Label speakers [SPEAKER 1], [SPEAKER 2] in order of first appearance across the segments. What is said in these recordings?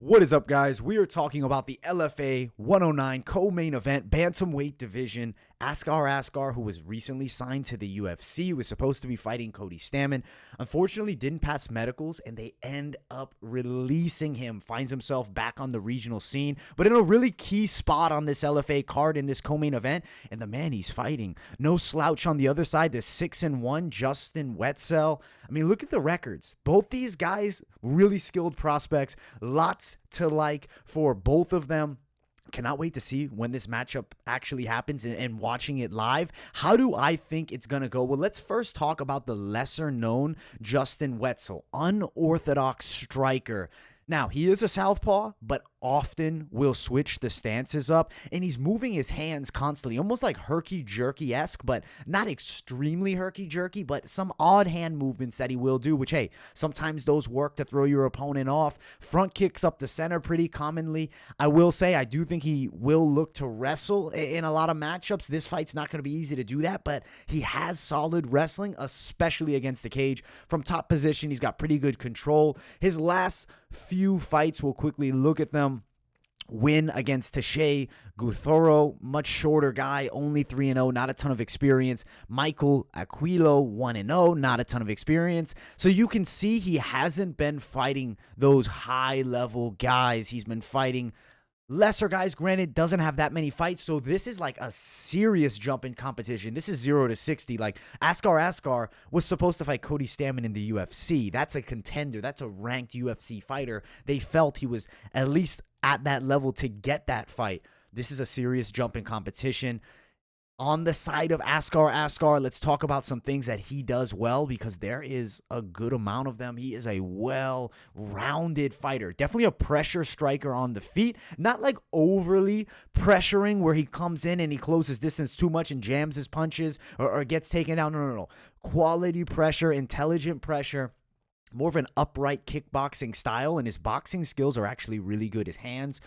[SPEAKER 1] What is up, guys? We are talking about the LFA 109 co-main event bantamweight division. Askar Askar, who was recently signed to the UFC, was supposed to be fighting Cody Stamann. Unfortunately, didn't pass medicals, and they end up releasing him. Finds himself back on the regional scene, but in a really key spot on this LFA card in this co-main event. And the man he's fighting, no slouch on the other side, the 6-1 Justin Wetzell. I mean, look at the records. Both these guys, really skilled prospects. Lots to like for both of them. Cannot wait to see when this matchup actually happens and watching it live. How do I think it's going to go? Well, let's first talk about the lesser known Justin Wetzell, unorthodox striker. Now, he is a southpaw, but often will switch the stances up, and he's moving his hands constantly, almost like herky-jerky-esque, but not extremely herky-jerky, but some odd hand movements that he will do, which, hey, sometimes those work to throw your opponent off. Front kicks up the center pretty commonly. I will say I do think he will look to wrestle in a lot of matchups. This fight's not going to be easy to do that, but he has solid wrestling, especially against the cage. From top position, he's got pretty good control. His last few fights, we'll quickly look at them. Win against Tashay Guthoro, much shorter guy, only 3-0, not a ton of experience. Michael Aquilo, 1-0, not a ton of experience. So you can see he hasn't been fighting those high-level guys. He's been fighting lesser guys. Granted, doesn't have that many fights, so this is like a serious jump in competition. This is 0-60. Like, Askar Askar was supposed to fight Cody Stamann in the UFC. That's a contender. That's a ranked UFC fighter. They felt he was at least at that level to get that fight. This is a serious jump in competition. On the side of Askar Askar, let's talk about some things that he does well, because there is a good amount of them. He is a well-rounded fighter. Definitely a pressure striker on the feet. Not like overly pressuring where he comes in and he closes distance too much and jams his punches or gets taken down. No. Quality pressure, intelligent pressure. More of an upright kickboxing style, and his boxing skills are actually really good. His hands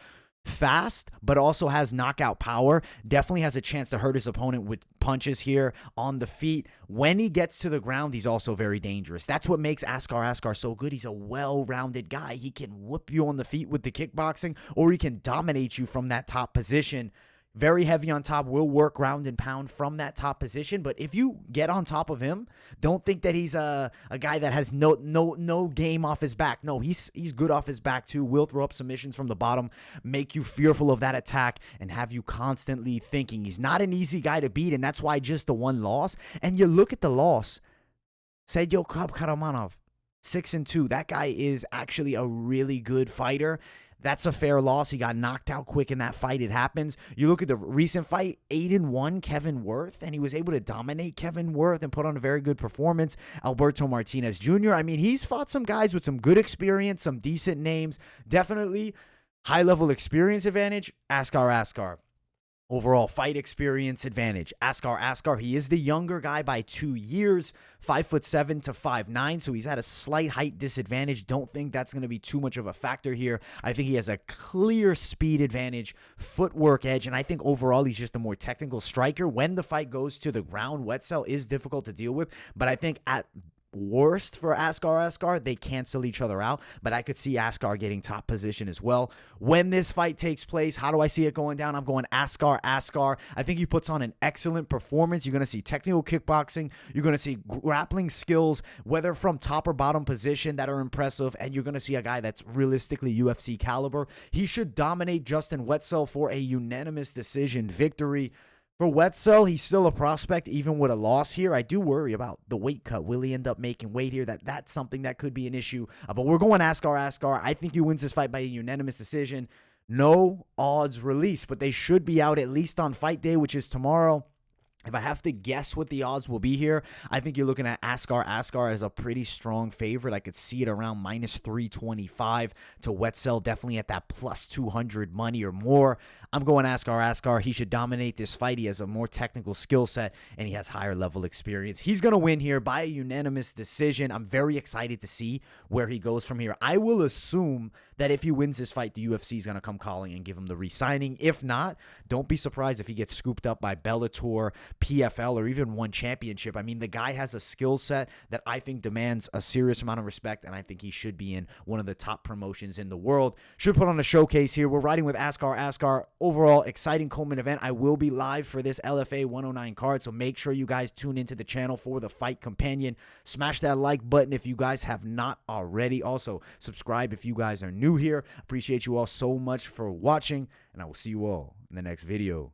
[SPEAKER 1] fast, but also has knockout power. Definitely has a chance to hurt his opponent with punches here on the feet. When he gets to the ground, he's also very dangerous. That's what makes Askar Askar so good. He's a well-rounded guy. He can whoop you on the feet with the kickboxing, or he can dominate you from that top position. Very heavy on top, will work ground and pound from that top position. But if you get on top of him, don't think that he's a guy that has no game off his back. No, he's good off his back too. Will throw up submissions from the bottom, make you fearful of that attack, and have you constantly thinking. He's not an easy guy to beat, and that's why just the one loss. And you look at the loss, Sergio Karamanov, 6-2. That guy is actually a really good fighter. That's a fair loss. He got knocked out quick in that fight. It happens. You look at the recent fight, 8-1 Kevin Worth, and he was able to dominate Kevin Worth and put on a very good performance. Alberto Martinez Jr., I mean, he's fought some guys with some good experience, some decent names. Definitely high-level experience advantage, Askar Askar. Overall fight experience advantage, Askar Askar. He is the younger guy by 2 years, 5'7" to 5'9", so he's at a slight height disadvantage. Don't think that's going to be too much of a factor here. I think he has a clear speed advantage, footwork edge, and I think overall he's just a more technical striker. When the fight goes to the ground, Wetzell is difficult to deal with, but I think at worst for Askar Askar, they cancel each other out, but I could see Askar getting top position as well. When this fight takes place, how do I see it going down? I'm going Askar Askar. I think he puts on an excellent performance. You're going to see technical kickboxing. You're going to see grappling skills, whether from top or bottom position, that are impressive, and you're going to see a guy that's realistically UFC caliber. He should dominate Justin Wetzell for a unanimous decision victory. For Wetzell, he's still a prospect, even with a loss here. I do worry about the weight cut. Will he end up making weight here? That's something that could be an issue. But we're going Askar Askar. I think he wins this fight by a unanimous decision. No odds released, but they should be out at least on fight day, which is tomorrow. If I have to guess what the odds will be here, I think you're looking at Askar Askar as a pretty strong favorite. I could see it around -325 to Wetzell, definitely at that +200 money or more. I'm going Askar Askar. He should dominate this fight. He has a more technical skill set, and he has higher level experience. He's going to win here by a unanimous decision. I'm very excited to see where he goes from here. I will assume that if he wins this fight, the UFC is going to come calling and give him the re-signing. If not, don't be surprised if he gets scooped up by Bellator, PFL or even one championship. I mean, the guy has a skill set that I think demands a serious amount of respect, and I think he should be in one of the top promotions in the world. Should put on a showcase here. We're riding with Askar Askar. Overall, exciting Coleman event. I will be live for this LFA 109 card, so make sure you guys tune into the channel for the fight companion. Smash that like button if you guys have not already. Also, subscribe if you guys are new here. Appreciate you all so much for watching, and I will see you all in the next video.